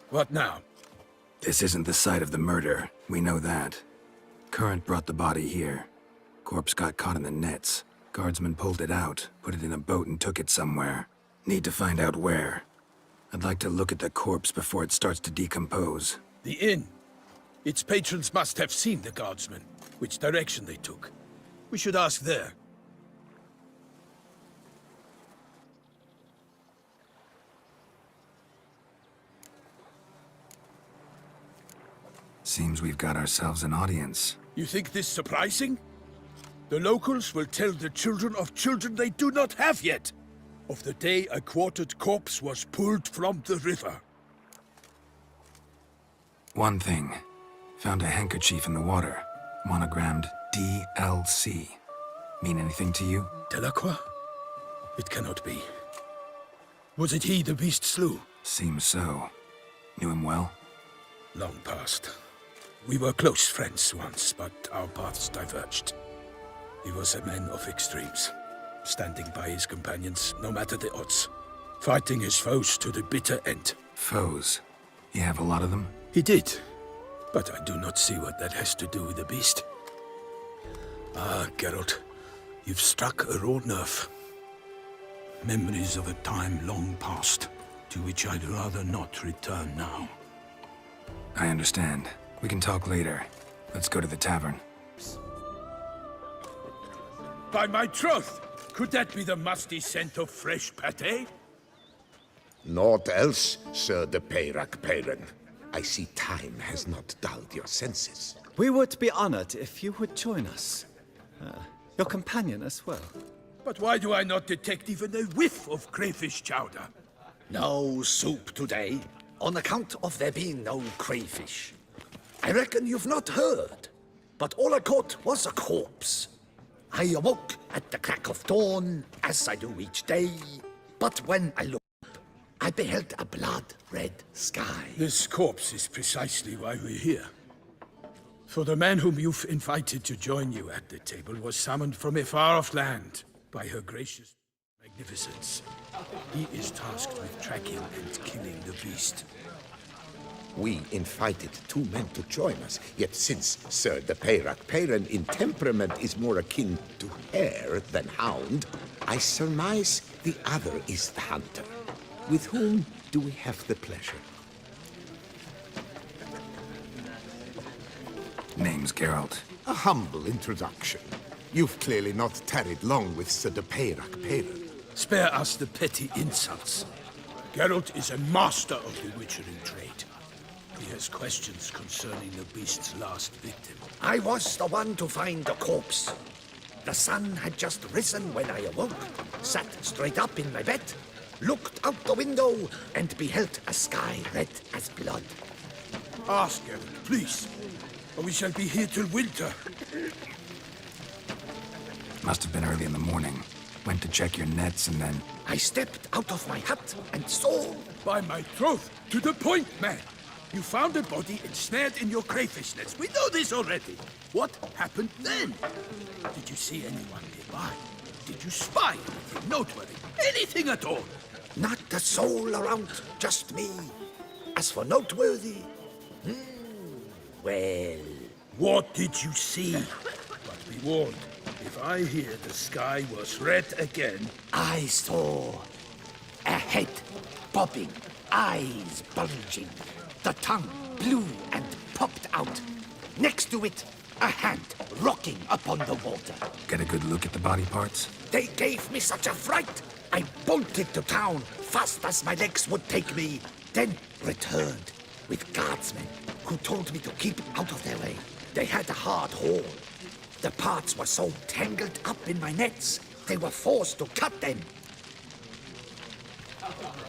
What now? This isn't the site of the murder. We know that. Current brought the body here. Corpse got caught in the nets. Guardsmen pulled it out, put it in a boat and took it somewhere. Need to find out where. I'd like to look at the corpse before it starts to decompose. The inn. Its patrons must have seen the guardsmen, which direction they took. We should ask there. Seems we've got ourselves an audience. You think this surprising? The locals will tell the children of children they do not have yet, of the day a quartered corpse was pulled from the river. One thing. Found a handkerchief in the water. Monogrammed DLC. Mean anything to you? Delacroix? It cannot be. Was it he the beast slew? Seems so. Knew him well? Long past. We were close friends once, but our paths diverged. He was a man of extremes, standing by his companions, no matter the odds. Fighting his foes to the bitter end. Foes? You have a lot of them? He did, but I do not see what that has to do with the beast. Ah, Geralt, you've struck a raw nerve. Memories of a time long past, to which I'd rather not return now. I understand. We can talk later. Let's go to the tavern. By my troth! Could that be the musty scent of fresh pâté? Naught else, Sir de Peyrac-Peyran. I see time has not dulled your senses. We would be honored if you would join us. Your companion as well. But why do I not detect even a whiff of crayfish chowder? No soup today, on account of there being no crayfish. I reckon you've not heard, but all I caught was a corpse. I awoke at the crack of dawn, as I do each day, but when I looked up, I beheld a blood-red sky. This corpse is precisely why we're here. For the man whom you've invited to join you at the table was summoned from a far-off land by her gracious magnificence. He is tasked with tracking and killing the beast. We invited two men to join us, yet since Sir de Peyrac-Peyran in temperament is more akin to hare than hound, I surmise the other is the hunter. With whom do we have the pleasure? Name's Geralt. A humble introduction. You've clearly not tarried long with Sir de Peyrac-Peyran. Spare us the petty insults. Geralt is a master of the witchering trade. He has questions concerning the beast's last victim. I was the one to find the corpse. The sun had just risen when I awoke, sat straight up in my bed, looked out the window, and beheld a sky red as blood. Ask Geralt, please, or we shall be here till winter. Must have been early in the morning. Went to check your nets and then... I stepped out of my hut and saw... By my troth, to the point, man! You found a body ensnared in your crayfish nets. We know this already. What happened then? Did you see anyone nearby? Did you spy anything noteworthy? Anything at all? Not a soul around, just me. As for noteworthy... well... What did you see? But be warned, if I hear the sky was red again... I saw a head bobbing, eyes bulging, the tongue blue and popped out. Next to it, a hand rocking upon the water. Get a good look at the body parts? They gave me such a fright, I bolted to town fast as my legs would take me, then returned with guardsmen who told me to keep out of their way. They had a hard haul. The parts were so tangled up in my nets, they were forced to cut them.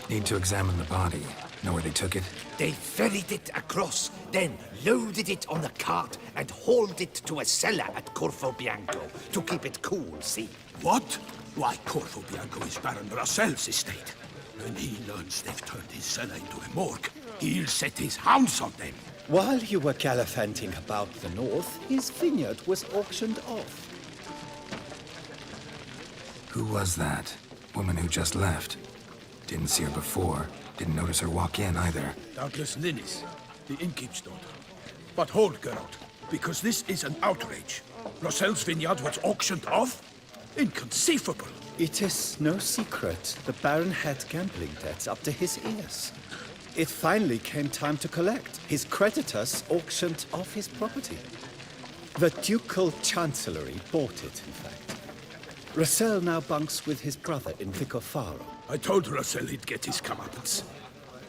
Need to examine the body. Know where they took it? They ferried it across, then loaded it on a cart and hauled it to a cellar at Corvo Bianco to keep it cool, see? What? Why, Corvo Bianco is Baron Rassel's estate. When he learns they've turned his cellar into a morgue, he'll set his hounds on them. While you were gallivanting about the north, his vineyard was auctioned off. Who was that? Woman who just left. Didn't see her before. Didn't notice her walk in either. Doubtless Linnis, the innkeep's daughter. But hold, Geralt, because this is an outrage. Rossel's vineyard was auctioned off? Inconceivable. It is no secret the Baron had gambling debts up to his ears. It finally came time to collect. His creditors auctioned off his property. The Ducal Chancellery bought it, in fact. Rossel now bunks with his brother in Vicar Faro. I told Rossel he'd get his comeuppance.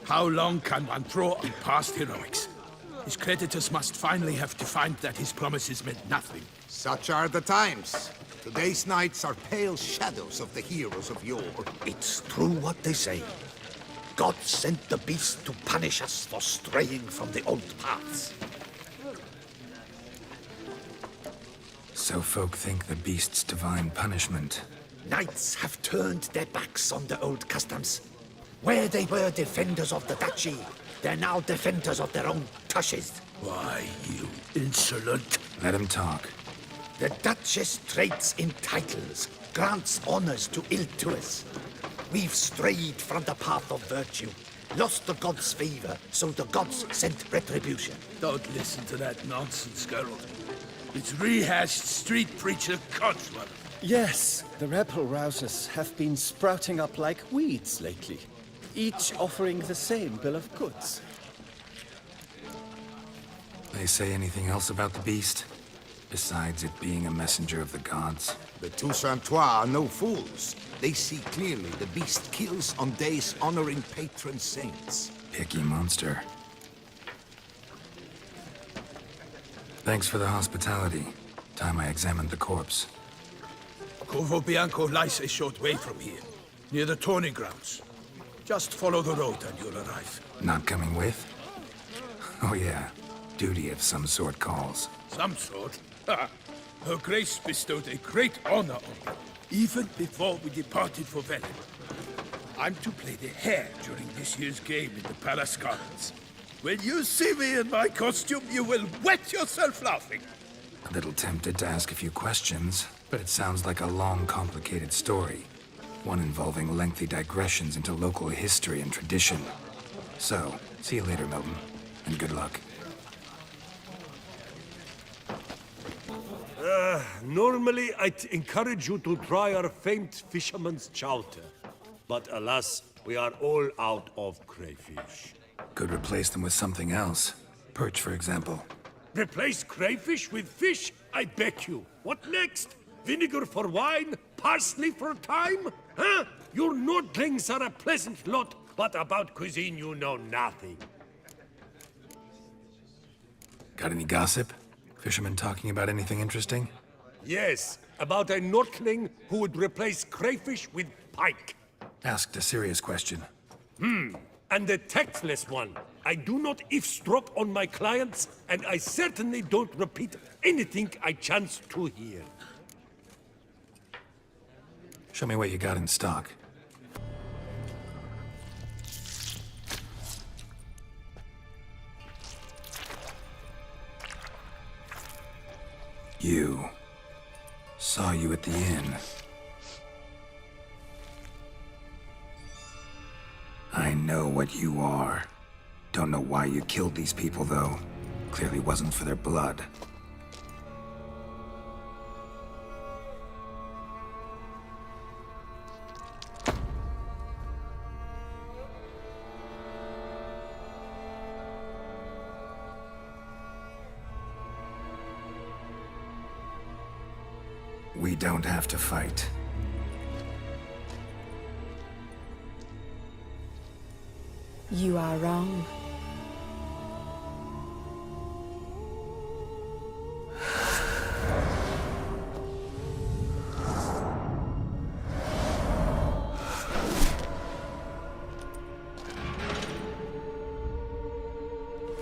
How long can one throw on past heroics? His creditors must finally have to find that his promises meant nothing. Such are the times. Today's knights are pale shadows of the heroes of yore. It's true what they say. God sent the beast to punish us for straying from the old paths. So folk think the beast's divine punishment. Knights have turned their backs on the old customs. Where they were defenders of the duchy, they're now defenders of their own tushes. Why, you insolent... Let him talk. The Duchess trades in titles, grants honors to ill-doers. We've strayed from the path of virtue, lost the gods' favor, so the gods sent retribution. Don't listen to that nonsense, Geralt. It's rehashed street preacher Codswell. Yes, the rebel rousers have been sprouting up like weeds lately, each offering the same bill of goods. They say anything else about the beast? Besides it being a messenger of the gods? The Toussaintois are no fools. They see clearly the beast kills on days honoring patron saints. Picky monster. Thanks for the hospitality. Time I examined the corpse. Corvo Bianco lies a short way from here, near the tourney grounds. Just follow the road and you'll arrive. Not coming with? Oh yeah, duty of some sort calls. Some sort? Ha! Her Grace bestowed a great honor on me, even before we departed for Velen. I'm to play the hare during this year's game in the Palace Gardens. When you see me in my costume, you will wet yourself laughing. A little tempted to ask a few questions, but it sounds like a long, complicated story. One involving lengthy digressions into local history and tradition. So, see you later, Milton, and good luck. Normally, I'd encourage you to try our famed fisherman's chowder. But alas, we are all out of crayfish. Could replace them with something else. Perch, for example. Replace crayfish with fish? I beg you. What next? Vinegar for wine? Parsley for thyme? Huh? Your Nordlings are a pleasant lot, but about cuisine you know nothing. Got any gossip? Fishermen talking about anything interesting? Yes, about a Nordling who would replace crayfish with pike. Asked a serious question. And a tactless one. I do not eavesdrop on my clients, and I certainly don't repeat anything I chance to hear. Show me what you got in stock. You. Saw you at the inn. I know what you are. Don't know why you killed these people, though. Clearly wasn't for their blood. We don't have to fight. You are wrong.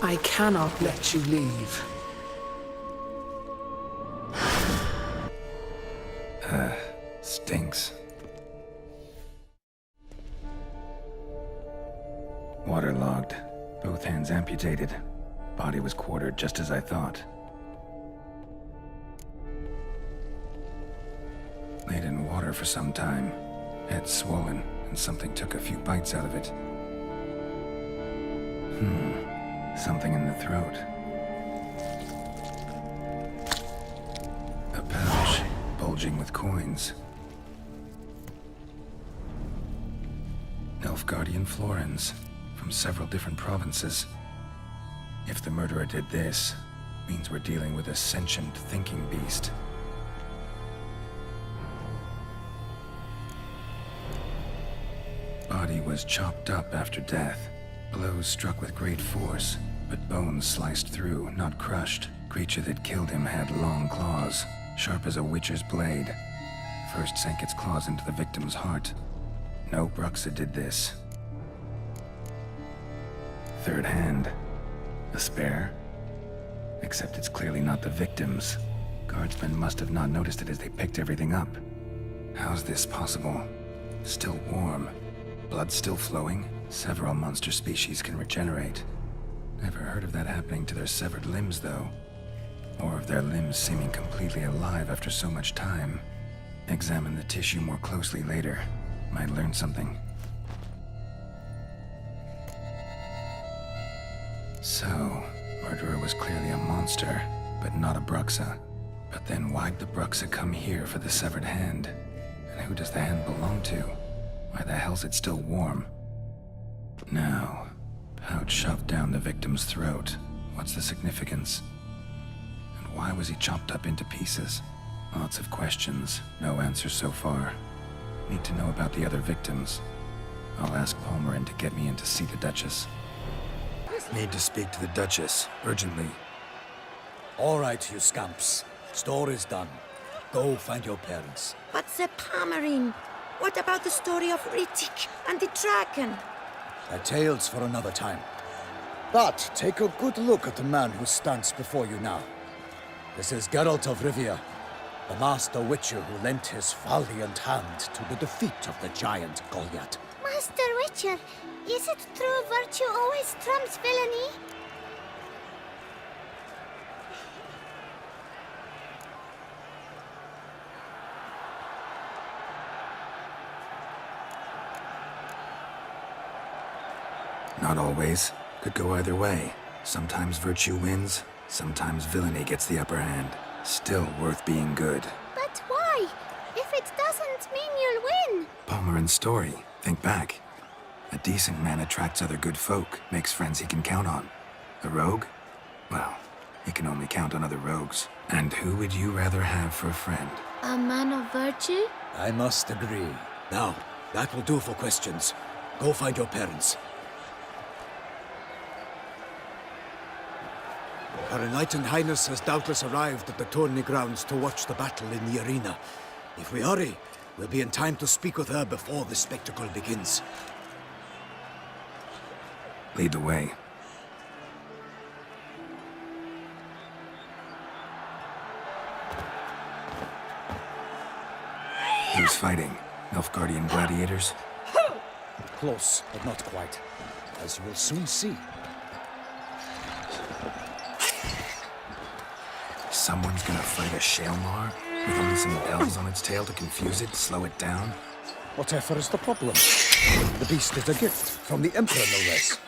I cannot let you leave. Stinks. Waterlogged. Both hands amputated. Body was quartered just as I thought. Laid in water for some time. Head swollen, and something took a few bites out of it. Something in the throat. A pouch, bulging with coins. Nilfgaardian florins, from several different provinces. If the murderer did this, means we're dealing with a sentient thinking beast. Body was chopped up after death. Blows struck with great force, but bones sliced through, not crushed. Creature that killed him had long claws, sharp as a witcher's blade. First sank its claws into the victim's heart. No Bruxa did this. Third hand. A spare? Except it's clearly not the victim's. Guardsmen must have not noticed it as they picked everything up. How's this possible? Still warm. Blood still flowing? Several monster species can regenerate. Never heard of that happening to their severed limbs, though. Or of their limbs seeming completely alive after so much time. Examine the tissue more closely later. Might learn something. So, murderer was clearly a monster, but not a Bruxa. But then why'd the Bruxa come here for the severed hand? And who does the hand belong to? Why the hell's it still warm? Now, pouch shoved down the victim's throat. What's the significance? And why was he chopped up into pieces? Lots of questions, no answers so far. Need to know about the other victims. I'll ask Palmerin to get me in to see the Duchess. Need to speak to the Duchess, urgently. All right, you scamps. Story's done. Go find your parents. But Sir Palmerin, what about the story of Riddick and the dragon? They're tales for another time. But take a good look at the man who stands before you now. This is Geralt of Rivia, the master witcher who lent his valiant hand to the defeat of the giant Goliath. Master Witcher, is it true virtue always trumps villainy? Not always. Could go either way. Sometimes virtue wins, sometimes villainy gets the upper hand. Still worth being good. But why? If it doesn't mean you'll win. Palmerin's story. Think back. A decent man attracts other good folk, makes friends he can count on. A rogue? Well, he can only count on other rogues. And who would you rather have for a friend? A man of virtue? I must agree. Now, that will do for questions. Go find your parents. Her Enlightened Highness has doubtless arrived at the tourney grounds to watch the battle in the arena. If we hurry, we'll be in time to speak with her before the spectacle begins. Lead the way. Who's fighting? Nilfgaardian gladiators? Close, but not quite. As you will soon see. Someone's gonna fight a Shalmar? With only some bells on its tail to confuse it, slow it down? Whatever is the problem? The beast is a gift from the Emperor, no less.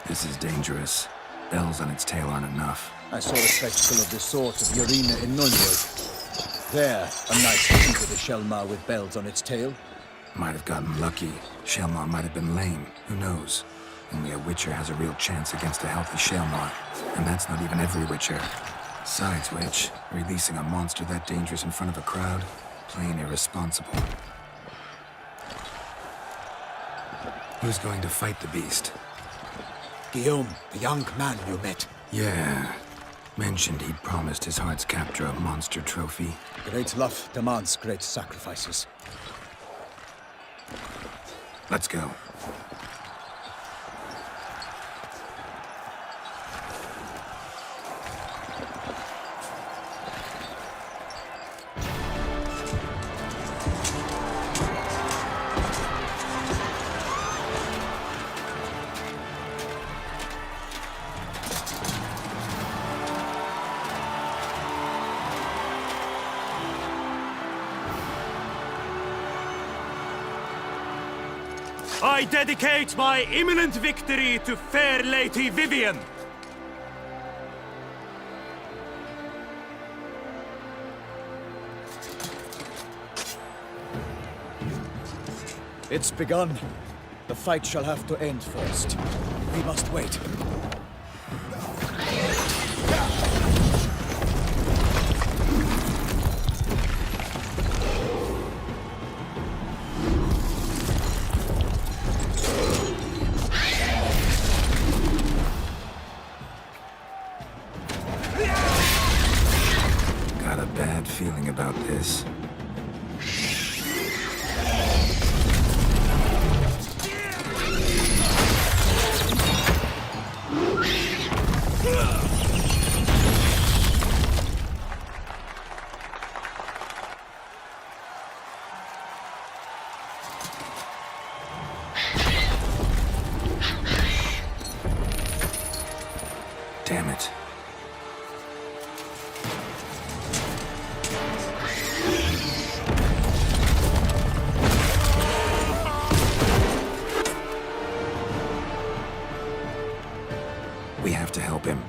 This is dangerous. Bells on its tail aren't enough. I saw a spectacle of this sort at the arena in Nuremberg. There, a knight defeated a Shelmar with bells on its tail. Might have gotten lucky. Shalmar might have been lame. Who knows? Only a Witcher has a real chance against a healthy Shalmar. And that's not even every Witcher. Besides which, releasing a monster that dangerous in front of a crowd? Plain irresponsible. Who's going to fight the beast? Guillaume, the young man you met. Yeah. Mentioned he'd promised his heart's captor a monster trophy. Great love demands great sacrifices. Let's go. I dedicate my imminent victory to fair Lady Vivian. It's begun. The fight shall have to end first. We must wait. Got a bad feeling about this. Damn it. We have to help him.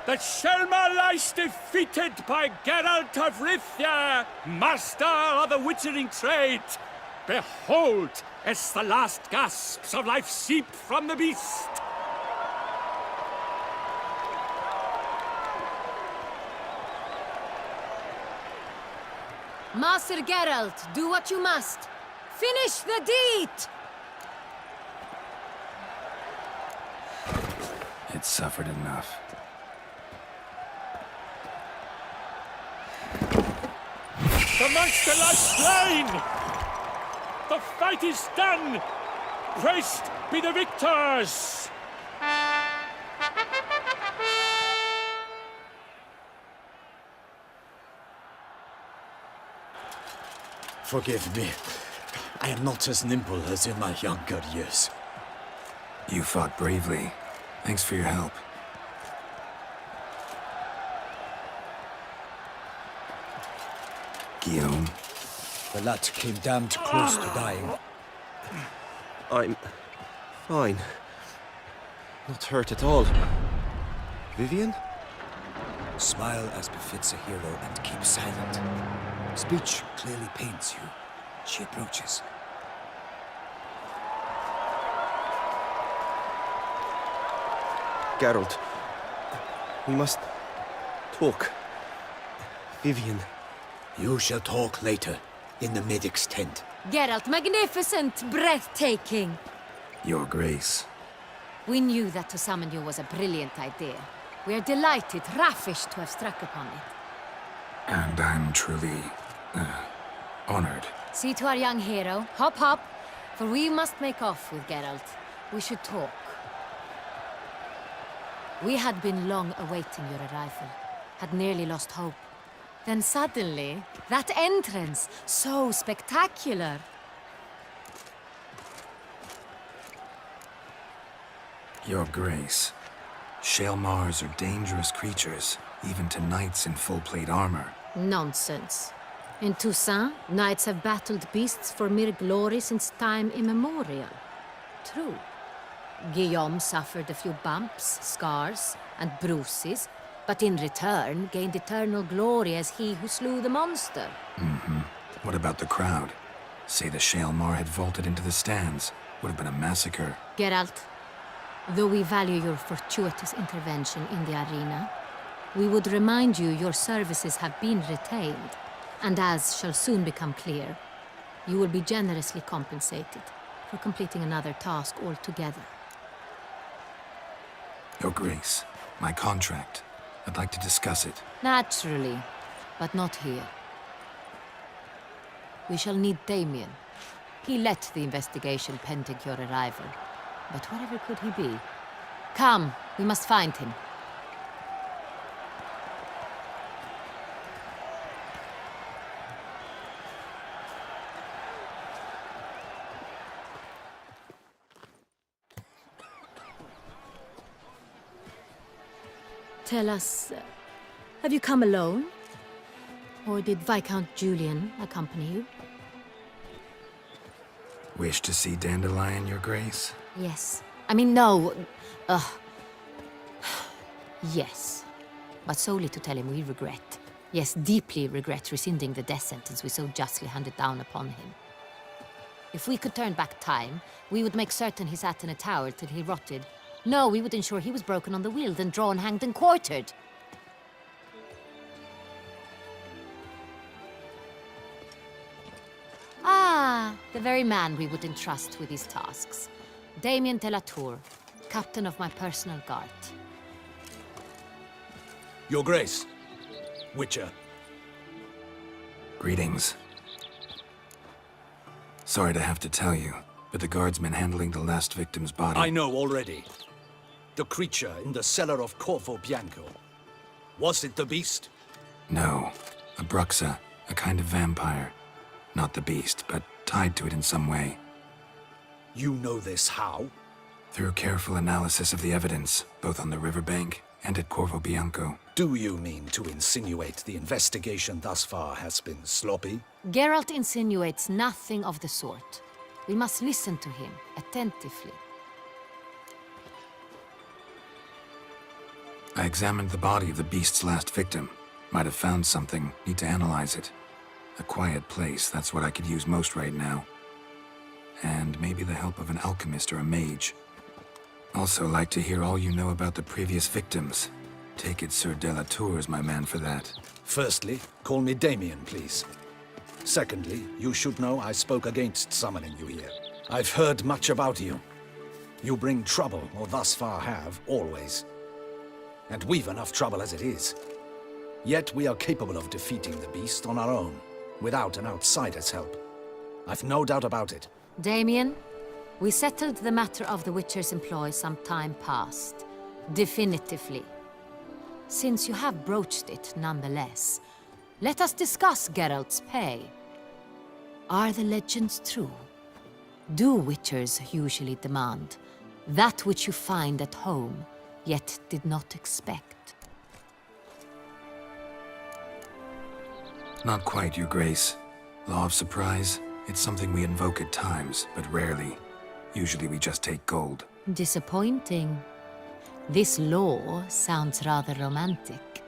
The Shelma lies defeated by Geralt of Rivia, master of the witchering trade. Behold, as the last gasps of life seep from the beast. Master Geralt, do what you must. Finish the deed! It suffered enough. The monster lies slain! The fight is done! Praised be the victors! Forgive me. I am not as nimble as in my younger years. You fought bravely. Thanks for your help. Guillaume. The lad came damned close to dying. I'm fine. Not hurt at all. Vivian? Smile as befits a hero and keep silent. Speech clearly pains you. She approaches. Geralt. We must talk. Vivian. You shall talk later, in the medic's tent. Geralt, magnificent, breathtaking. Your Grace. We knew that to summon you was a brilliant idea. We are delighted, ravished to have struck upon it. And I'm truly, honored. See to our young hero. Hop, hop. For we must make off with Geralt. We should talk. We had been long awaiting your arrival. Had nearly lost hope. Then suddenly, that entrance, so spectacular. Your Grace. Shaelmars are dangerous creatures, even to knights in full-plate armor. Nonsense. In Toussaint, knights have battled beasts for mere glory since time immemorial. True. Guillaume suffered a few bumps, scars, and bruises, but in return gained eternal glory as he who slew the monster. What about the crowd? Say the Shaelmar had vaulted into the stands. Would have been a massacre. Geralt, though we value your fortuitous intervention in the arena, we would remind you your services have been retained, and as shall soon become clear, you will be generously compensated for completing another task altogether. Your Grace, my contract. I'd like to discuss it. Naturally, but not here. We shall need Damien. He led the investigation pending your arrival. But wherever could he be? Come, we must find him. Tell us, have you come alone? Or did Viscount Julian accompany you? Wish to see Dandelion, Your Grace? Yes. I mean, no. Yes. But solely to tell him we regret. Yes, deeply regret rescinding the death sentence we so justly handed down upon him. If we could turn back time, we would make certain he sat in a tower till he rotted. No, we would ensure he was broken on the wheel, then drawn, hanged, and quartered. Ah, the very man we would entrust with these tasks. Damien de la Tour, captain of my personal guard. Your Grace. Witcher. Greetings. Sorry to have to tell you, but the guardsman handling the last victim's body... I know already. The creature in the cellar of Corvo Bianco. Was it the beast? No. A Bruxa, a kind of vampire. Not the beast, but tied to it in some way. You know this how? Through careful analysis of the evidence, both on the riverbank and at Corvo Bianco. Do you mean to insinuate the investigation thus far has been sloppy? Geralt insinuates nothing of the sort. We must listen to him attentively. I examined the body of the beast's last victim. Might have found something. Need to analyze it. A quiet place, that's what I could use most right now. And maybe the help of an alchemist or a mage. Also like to hear all you know about the previous victims. Take it Sir de la Tour is my man for that. Firstly, call me Damien, please. Secondly, you should know I spoke against summoning you here. I've heard much about you. You bring trouble, or thus far have, always. And we've enough trouble as it is. Yet we are capable of defeating the beast on our own, without an outsider's help. I've no doubt about it. Damien, we settled the matter of the Witcher's employ some time past. Definitively. Since you have broached it nonetheless, let us discuss Geralt's pay. Are the legends true? Do Witchers usually demand that which you find at home, yet did not expect? Not quite, Your Grace. Law of surprise, it's something we invoke at times, but rarely. Usually we just take gold. Disappointing. This law sounds rather romantic.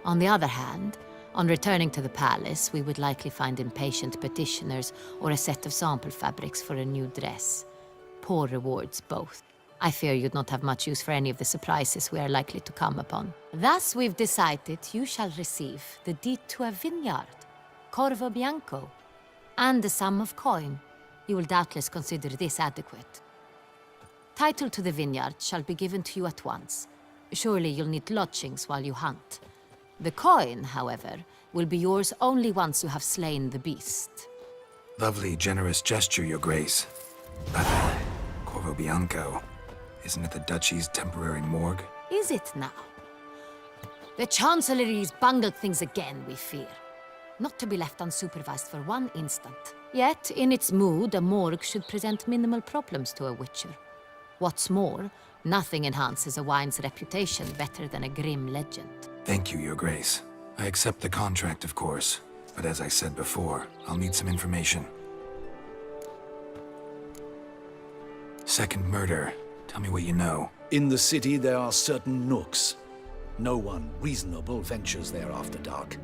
On the other hand, on returning to the palace, we would likely find impatient petitioners or a set of sample fabrics for a new dress. Poor rewards, both. I fear you'd not have much use for any of the surprises we are likely to come upon. Thus, we've decided you shall receive the deed to a vineyard, Corvo Bianco, and the sum of coin. You will doubtless consider this adequate. Title to the vineyard shall be given to you at once. Surely you'll need lodgings while you hunt. The coin, however, will be yours only once you have slain the beast. Lovely, generous gesture, Your Grace. But Corvo Bianco, isn't it the Duchy's temporary morgue? Is it now? The Chancellery's bungled things again, we fear. Not to be left unsupervised for one instant. Yet, in its mood, a morgue should present minimal problems to a Witcher. What's more, nothing enhances a wine's reputation better than a grim legend. Thank you, Your Grace. I accept the contract, of course. But as I said before, I'll need some information. Second murder. Tell me what you know. In the city, there are certain nooks. No one reasonable ventures there after dark.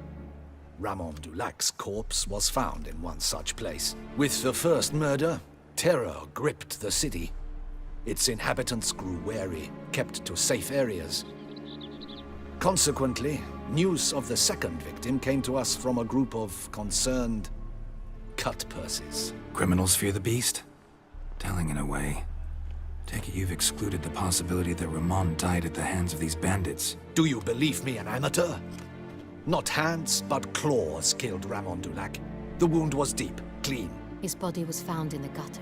Ramon Dulac's corpse was found in one such place. With the first murder, terror gripped the city. Its inhabitants grew wary, kept to safe areas. Consequently, news of the second victim came to us from a group of concerned cut-purses. Criminals fear the beast? Telling in a way. Take it you've excluded the possibility that Ramon died at the hands of these bandits. Do you believe me an amateur? Not hands, but claws killed Ramon Dulac. The wound was deep, clean. His body was found in the gutter,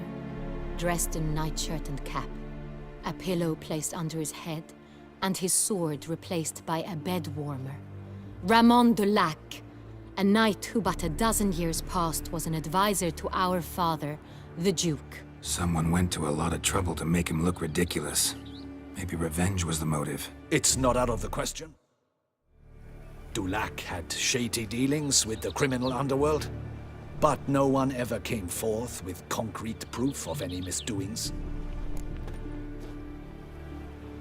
dressed in nightshirt and cap, a pillow placed under his head, and his sword replaced by a bed warmer. Ramon Dulac, a knight who but a dozen years past was an advisor to our father, the Duke. Someone went to a lot of trouble to make him look ridiculous. Maybe revenge was the motive. It's not out of the question. Dulac had shady dealings with the criminal underworld, but no one ever came forth with concrete proof of any misdoings.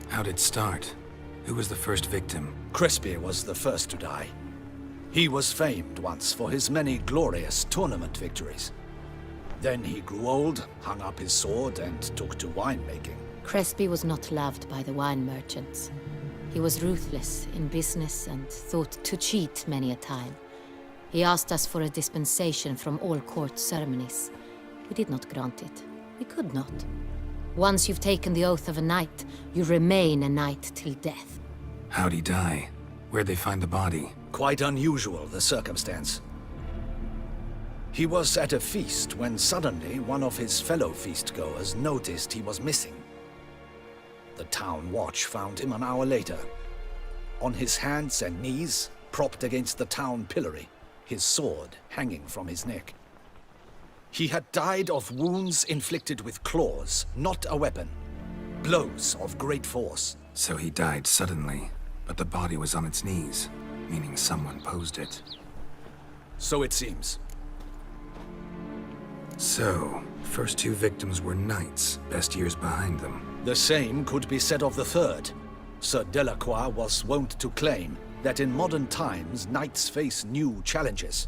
How'd it start? Who was the first victim? Crespi was the first to die. He was famed once for his many glorious tournament victories. Then he grew old, hung up his sword, and took to winemaking. Crespi was not loved by the wine merchants. He was ruthless in business and thought to cheat many a time. He asked us for a dispensation from all court ceremonies. We did not grant it. We could not. Once you've taken the oath of a knight, you remain a knight till death. How'd he die? Where'd they find the body? Quite unusual, the circumstance. He was at a feast when suddenly one of his fellow feastgoers noticed he was missing. The town watch found him an hour later, on his hands and knees, propped against the town pillory, his sword hanging from his neck. He had died of wounds inflicted with claws, not a weapon. Blows of great force. So he died suddenly, but the body was on its knees, meaning someone posed it. So it seems. So, first two victims were knights, best years behind them. The same could be said of the third. Sir Delacroix was wont to claim that in modern times knights face new challenges,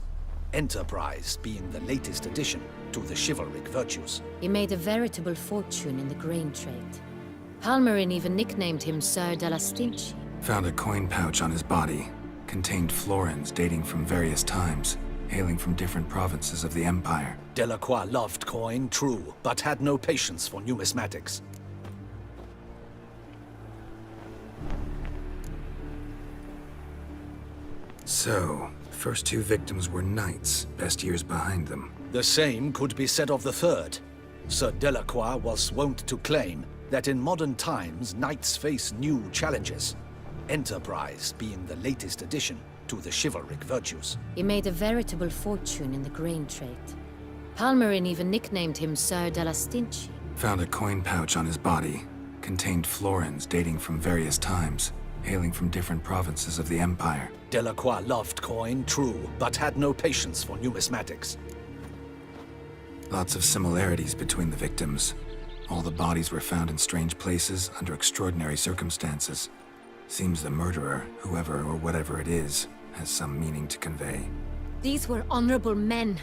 enterprise being the latest addition to the chivalric virtues. He made a veritable fortune in the grain trade. Palmerin even nicknamed him Sir de la Stinchi. Found a coin pouch on his body. Contained florins dating from various times, hailing from different provinces of the Empire. Delacroix loved coin, true, but had no patience for numismatics. So, first two victims were knights, best years behind them. The same could be said of the third. Sir Delacroix was wont to claim that in modern times knights face new challenges, enterprise being the latest addition to the chivalric virtues. He made a veritable fortune in the grain trade. Palmerin even nicknamed him Sir de la Stinchi. Found a coin pouch on his body. Contained florins dating from various times, hailing from different provinces of the Empire. Delacroix loved coin, true, but had no patience for numismatics. Lots of similarities between the victims. All the bodies were found in strange places under extraordinary circumstances. Seems the murderer, whoever or whatever it is, has some meaning to convey. These were honorable men.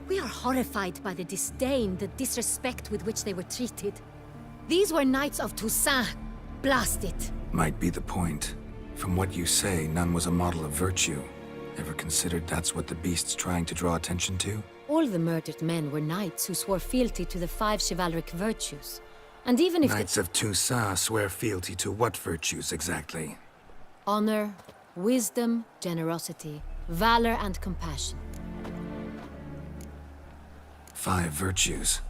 We are horrified by the disdain, the disrespect with which they were treated. These were knights of Toussaint. Blast it. Might be the point. From what you say, none was a model of virtue. Ever considered that's what the beast's trying to draw attention to? All the murdered men were knights who swore fealty to the 5 chivalric virtues. And even if Knights of Toussaint swear fealty to what virtues exactly? honor, wisdom, generosity, valor, and compassion. 5 virtues.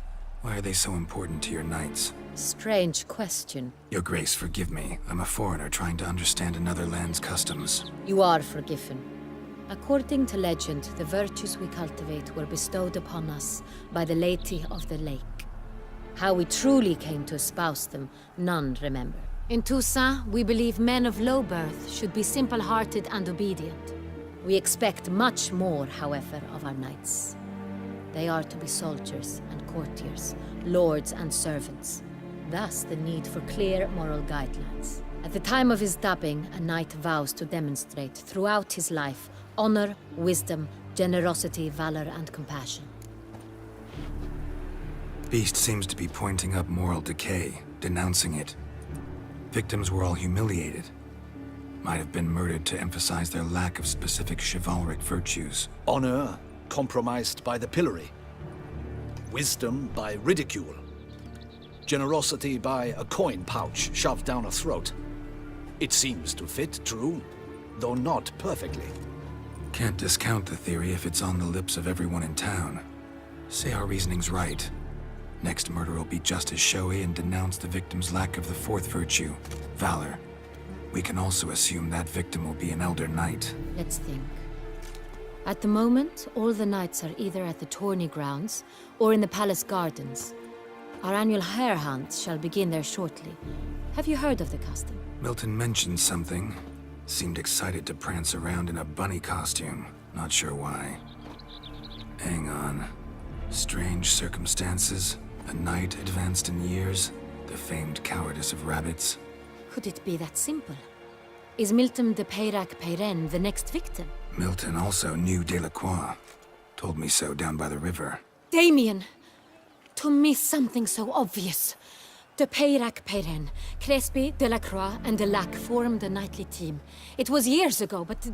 Why are they so important to your knights? Strange question. Your Grace, forgive me. I'm a foreigner trying to understand another land's customs. You are forgiven. According to legend, the virtues we cultivate were bestowed upon us by the Lady of the Lake. How we truly came to espouse them, none remember. In Toussaint, we believe men of low birth should be simple-hearted and obedient. We expect much more, however, of our knights. They are to be soldiers and courtiers, lords and servants. Thus, the need for clear moral guidelines. At the time of his dubbing, a knight vows to demonstrate throughout his life honor, wisdom, generosity, valor, and compassion. Beast seems to be pointing up moral decay, denouncing it. Victims were all humiliated. Might have been murdered to emphasize their lack of specific chivalric virtues. Honor compromised by the pillory. Wisdom by ridicule. Generosity by a coin pouch shoved down a throat. It seems to fit, true, though not perfectly. Can't discount the theory if it's on the lips of everyone in town. Say our reasoning's right. Next murder will be just as showy and denounce the victim's lack of the 4th virtue, valor. We can also assume that victim will be an elder knight. Let's think. At the moment, all the knights are either at the tourney grounds or in the palace gardens. Our annual hare hunt shall begin there shortly. Have you heard of the custom? Milton mentioned something. Seemed excited to prance around in a bunny costume. Not sure why. Hang on. Strange circumstances. A knight advanced in years. The famed cowardice of rabbits. Could it be that simple? Is Milton de Peyrac Peyren the next victim? Milton also knew Delacroix. Told me so down by the river. Damien! To miss something so obvious. De Peyrac Peyren, Crespi, Delacroix, and Delac formed a knightly team. It was years ago, but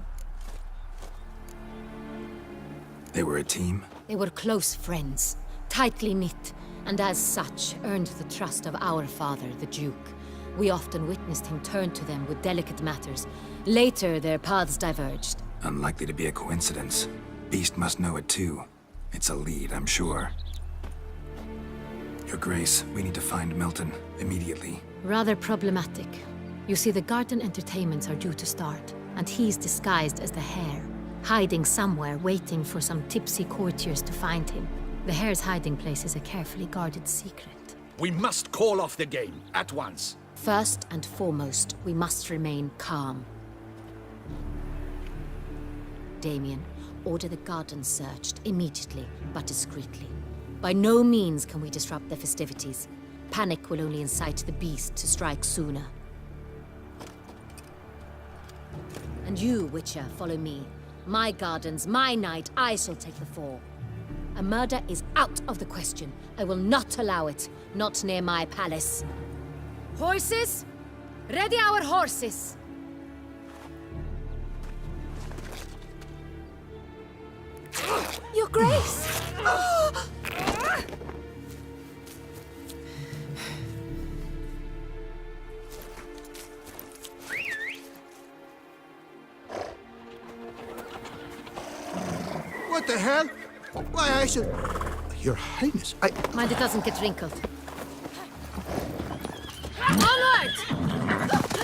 They were a team? they were close friends, tightly knit, and as such earned the trust of our father, the Duke. We often witnessed him turn to them with delicate matters. Later, their paths diverged. Unlikely to be a coincidence. Beast must know it too. It's a lead, I'm sure. Your Grace, we need to find Milton, immediately. Rather problematic. You see, the garden entertainments are due to start, and he's disguised as the hare, hiding somewhere, waiting for some tipsy courtiers to find him. The hare's hiding place is a carefully guarded secret. We must call off the game, at once. First and foremost, we must remain calm. Damien, order the garden searched immediately, but discreetly. By no means can we disrupt the festivities. Panic will only incite the beast to strike sooner. And you, Witcher, follow me. My gardens, my night, I shall take the fall. A murder is out of the question. I will not allow it. Not near my palace. Horses? Ready our horses! Your Grace! What the hell? Why, I should... Your Highness, Mind it doesn't get wrinkled. Onward!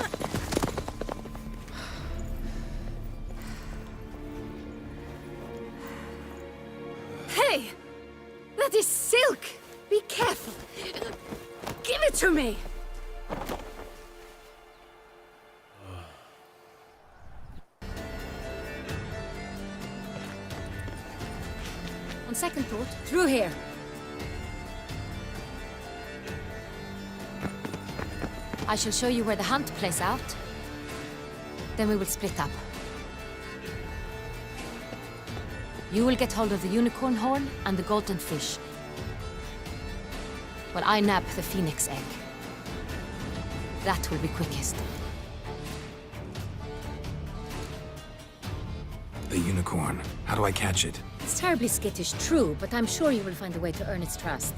Hey! That is silk! Be careful! Give it to me! On second thought, through here. I shall show you where the hunt plays out. Then we will split up. You will get hold of the unicorn horn and the golden fish, while I nab the phoenix egg. That will be quickest. The unicorn. How do I catch it? It's terribly skittish, true, but I'm sure you will find a way to earn its trust.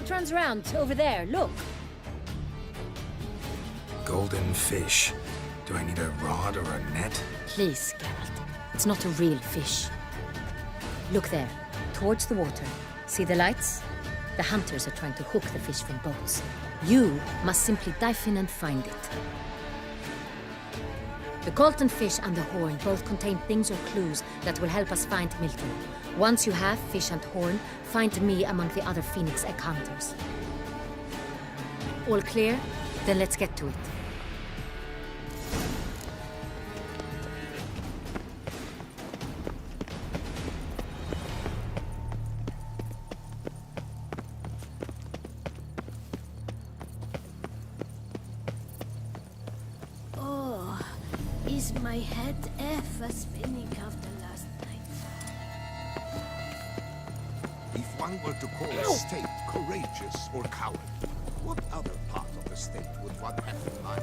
It runs around over there, look. Golden fish. Do I need a rod or a net? Please, Geralt. It's not a real fish. Look there, towards the water. See the lights? The hunters are trying to hook the fish from boats. You must simply dive in and find it. The golden fish and the horn both contain things or clues that will help us find Milton. Once you have fish and horn, find me among the other phoenix egg hunters. All clear? Then let's get to it. Is my head ever spinning after last night? If one were to call a state courageous or coward, what other part of the state would one have in mind?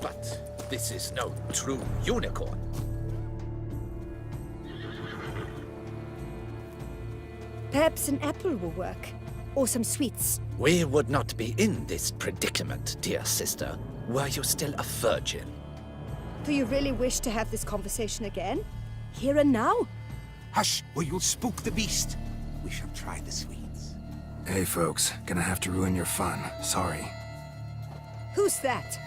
But this is no true unicorn. Perhaps an apple will work. Or some sweets. We would not be in this predicament, dear sister, were you still a virgin. Do you really wish to have this conversation again? Here and now? Hush, or you'll spook the beast. We shall try the sweets. Hey folks, gonna have to ruin your fun. Sorry. Who's that?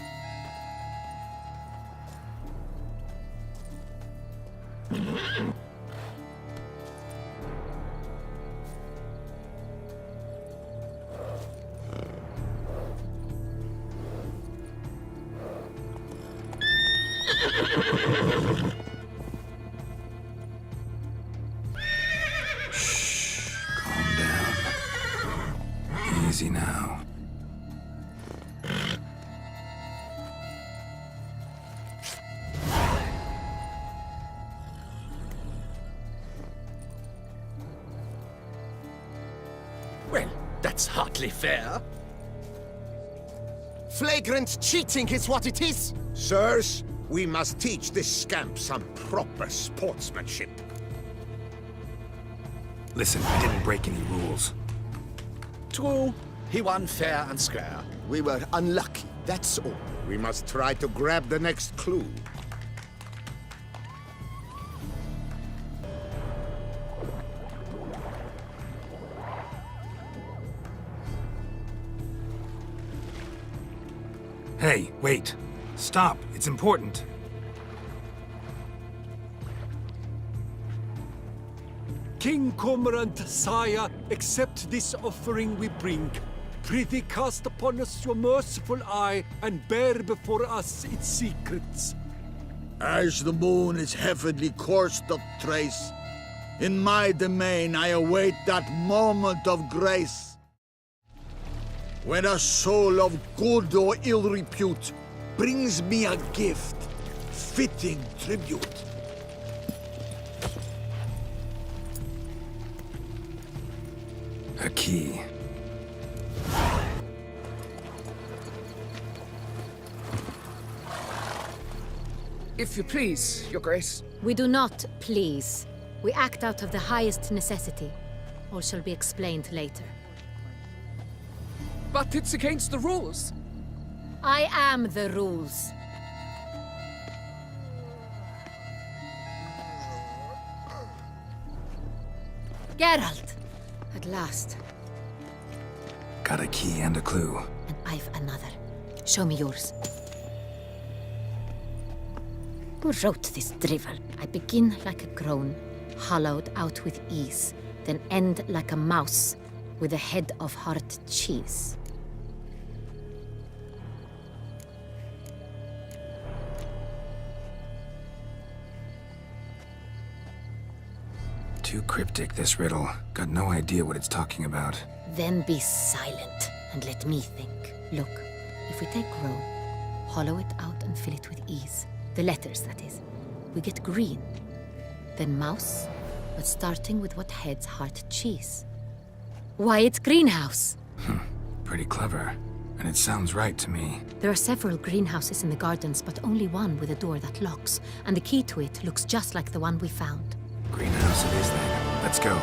Calm down. Easy now. Well, that's hardly fair. Flagrant cheating is what it is! Sirs, we must teach this scamp some proper sportsmanship. Listen, I didn't break any rules. True, he won fair and square. We were unlucky, that's all. We must try to grab the next clue. Hey, wait. Stop. It's important. King Cormorant, sire, accept this offering we bring. Prithee cast upon us your merciful eye, and bear before us its secrets. As the moon is heavenly course doth trace, in my domain I await that moment of grace. When a soul of good or ill repute brings me a gift, fitting tribute. A key. If you please, Your Grace. We do not please. We act out of the highest necessity. All shall be explained later. But it's against the rules. I am the rules. Geralt! At last. Got a key and a clue. And I've another. Show me yours. Who wrote this drivel? I begin like a groan, hollowed out with ease, then end like a mouse, with a head of hard cheese. Too cryptic, this riddle. Got no idea what it's talking about. Then be silent and let me think. Look, if we take Rome, hollow it out and fill it with ease. The letters, that is. We get green. Then mouse, but starting with what heads heart cheese. Why, it's greenhouse! Pretty clever. And it sounds right to me. There are several greenhouses in the gardens, but only one with a door that locks, and the key to it looks just like the one we found. Greenhouse it is then. Let's go.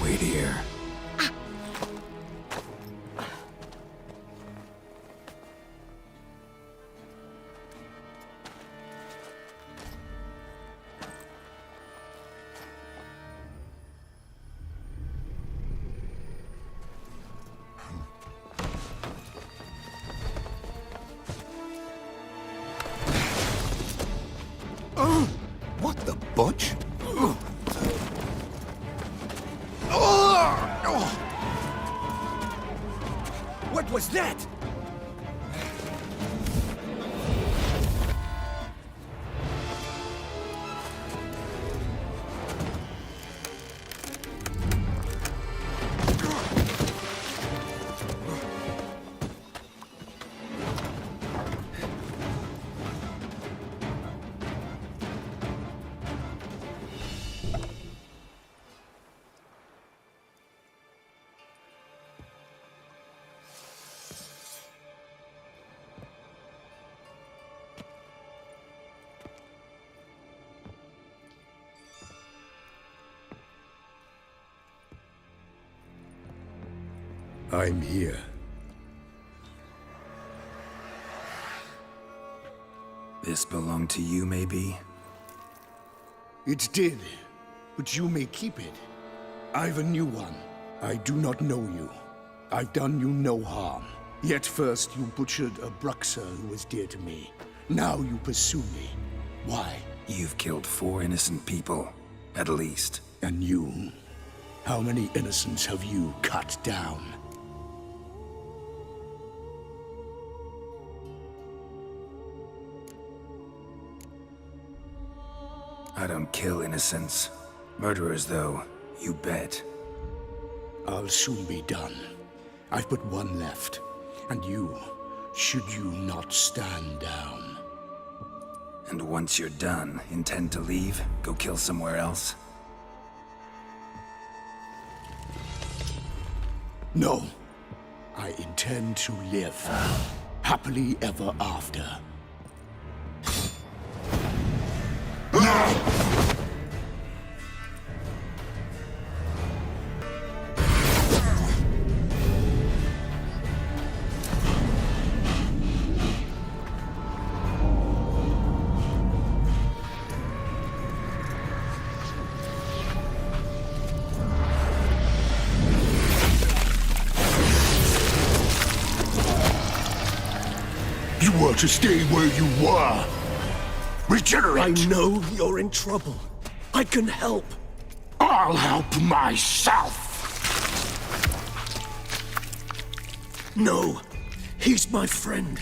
Wait here. What the butch? What was that? I'm here. This belonged to you, maybe? It did, but you may keep it. I've a new one. I do not know you. I've done you no harm. Yet first you butchered a Bruxer who was dear to me. Now you pursue me. Why? You've killed 4 innocent people, at least. And you How many innocents have you cut down? I don't kill innocents. Murderers, though, you bet. I'll soon be done. I've but one left. And you, should you not stand down. And once you're done, intend to leave? Go kill somewhere else? No. I intend to live. Happily ever after. You were to stay where you were. Regenerate! I know you're in trouble. I can help. I'll help myself! No, he's my friend.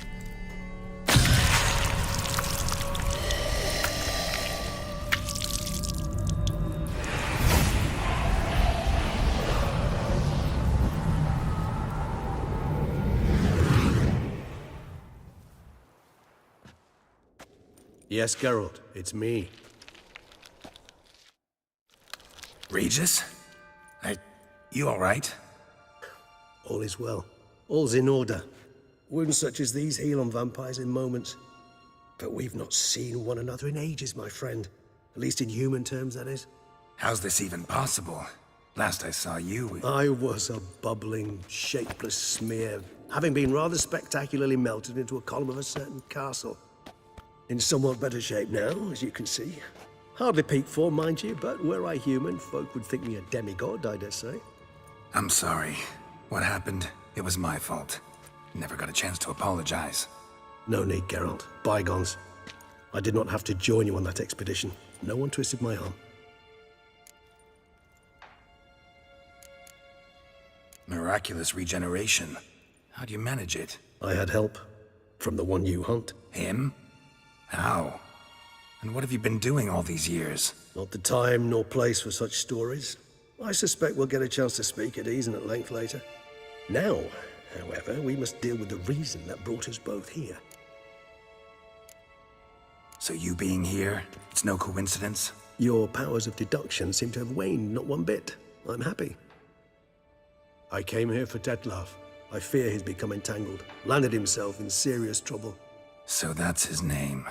Yes, Geralt, it's me. Regis? You alright? All is well. All's in order. Wounds such as these heal on vampires in moments. But we've not seen one another in ages, my friend. At least in human terms, that is. How's this even possible? Last I saw you... I was a bubbling, shapeless smear, having been rather spectacularly melted into a column of a certain castle. In somewhat better shape now, as you can see. Hardly peak form, mind you, but were I human, folk would think me a demigod, I dare say. I'm sorry. What happened? It was my fault. Never got a chance to apologize. No need, Geralt. Bygones. I did not have to join you on that expedition. No one twisted my arm. Miraculous regeneration. How do you manage it? I had help. From the one you hunt. Him? How? And what have you been doing all these years? Not the time nor place for such stories. I suspect we'll get a chance to speak at ease and at length later. Now, however, we must deal with the reason that brought us both here. So you being here, it's no coincidence? Your powers of deduction seem to have waned not one bit. I'm happy. I came here for Dettlaff. I fear he's become entangled, landed himself in serious trouble. So that's his name.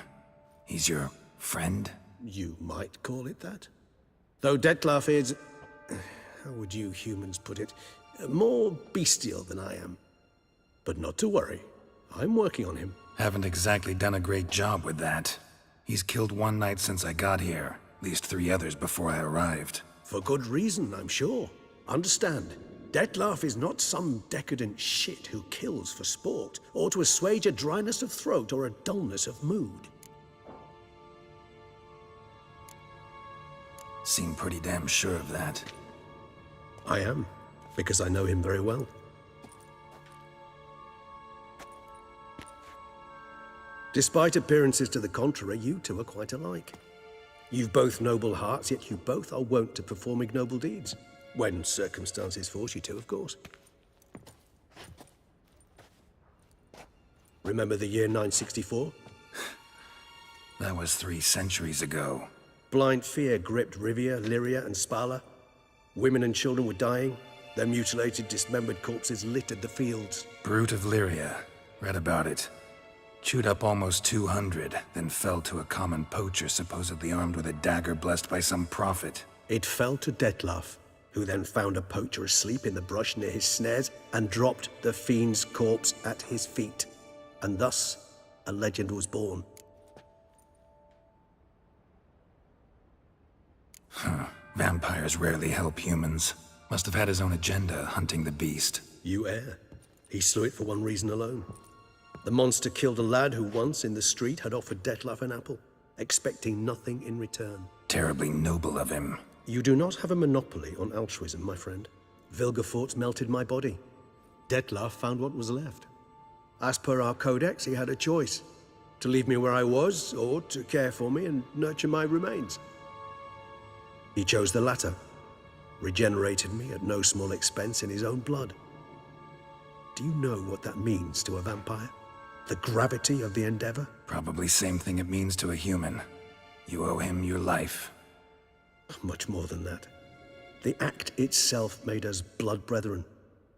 He's your friend? You might call it that. Though Dettlaff is... how would you humans put it? More bestial than I am. But not to worry. I'm working on him. Haven't exactly done a great job with that. He's killed one knight since I got here. At least 3 others before I arrived. For good reason, I'm sure. Understand, Dettlaff is not some decadent shit who kills for sport, or to assuage a dryness of throat or a dullness of mood. Seem pretty damn sure of that. I am, because I know him very well. Despite appearances to the contrary, you two are quite alike. You've both noble hearts, yet you both are wont to perform ignoble deeds. When circumstances force you to, of course. Remember the year 964? That was 3 centuries ago. Blind fear gripped Rivia, Lyria, and Spala. Women and children were dying. Their mutilated, dismembered corpses littered the fields. Brute of Lyria. Read about it. Chewed up almost 200, then fell to a common poacher supposedly armed with a dagger blessed by some prophet. It fell to Dettlaff, who then found a poacher asleep in the brush near his snares and dropped the fiend's corpse at his feet. And thus, a legend was born. Huh. Vampires rarely help humans. Must have had his own agenda, hunting the beast. You err. He slew it for one reason alone. The monster killed a lad who once, in the street, had offered Dettlaff an apple, expecting nothing in return. Terribly noble of him. You do not have a monopoly on altruism, my friend. Vilgefortz melted my body. Dettlaff found what was left. As per our codex, he had a choice. To leave me where I was, or to care for me and nurture my remains. He chose the latter. Regenerated me at no small expense in his own blood. Do you know what that means to a vampire? The gravity of the endeavor? Probably same thing it means to a human. You owe him your life. Much more than that. The act itself made us blood brethren.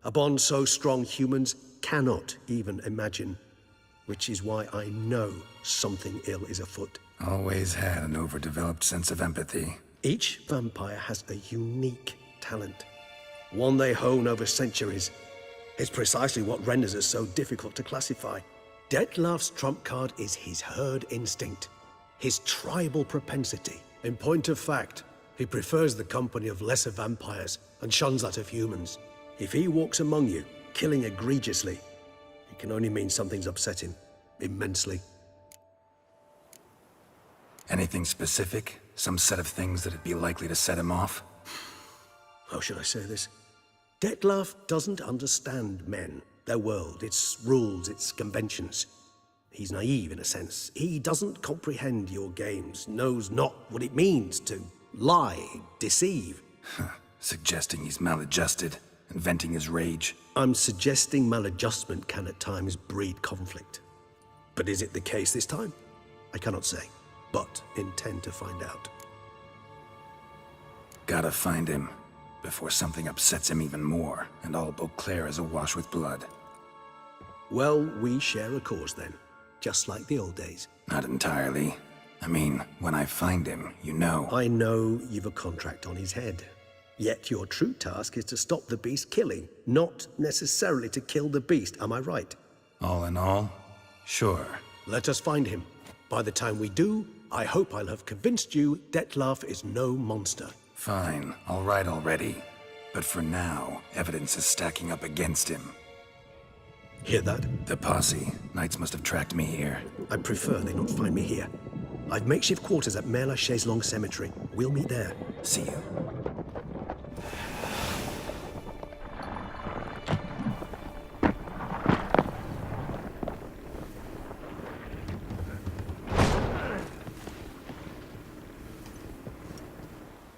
A bond so strong humans cannot even imagine. Which is why I know something ill is afoot. Always had an overdeveloped sense of empathy. Each vampire has a unique talent. One they hone over centuries. It's precisely what renders us so difficult to classify. Dettlaff's trump card is his herd instinct. His tribal propensity. In point of fact, he prefers the company of lesser vampires and shuns that of humans. If he walks among you, killing egregiously, it can only mean something's upset him. Immensely. Anything specific? Some set of things that'd be likely to set him off? How should I say this? Dettlaff doesn't understand men, their world, its rules, its conventions. He's naive in a sense. He doesn't comprehend your games, knows not what it means to lie, deceive. Suggesting he's maladjusted, and venting his rage. I'm suggesting maladjustment can at times breed conflict. But is it the case this time? I cannot say, but intend to find out. Gotta find him, before something upsets him even more, and all Beauclair is awash with blood. Well, we share a cause then, just like the old days. Not entirely. I mean, when I find him, you know. I know you've a contract on his head. Yet your true task is to stop the beast killing, not necessarily to kill the beast, am I right? All in all, sure. Let us find him. By the time we do, I hope I'll have convinced you Dettlaff is no monster. Fine, all right already. But for now, evidence is stacking up against him. Hear that? The posse. Knights must have tracked me here. I prefer they not find me here. I've makeshift quarters at Mère Lachaise Long Cemetery. We'll meet there. See you.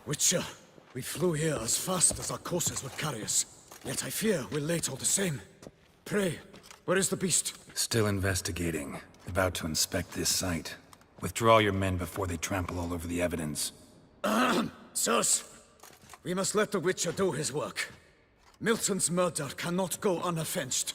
Witcher, we flew here as fast as our courses would carry us. Yet I fear we're late all the same. Pray, where is the beast? Still investigating. About to inspect this site. Withdraw your men before they trample all over the evidence. Sirs, we must let the Witcher do his work. Milton's murder cannot go unavenged.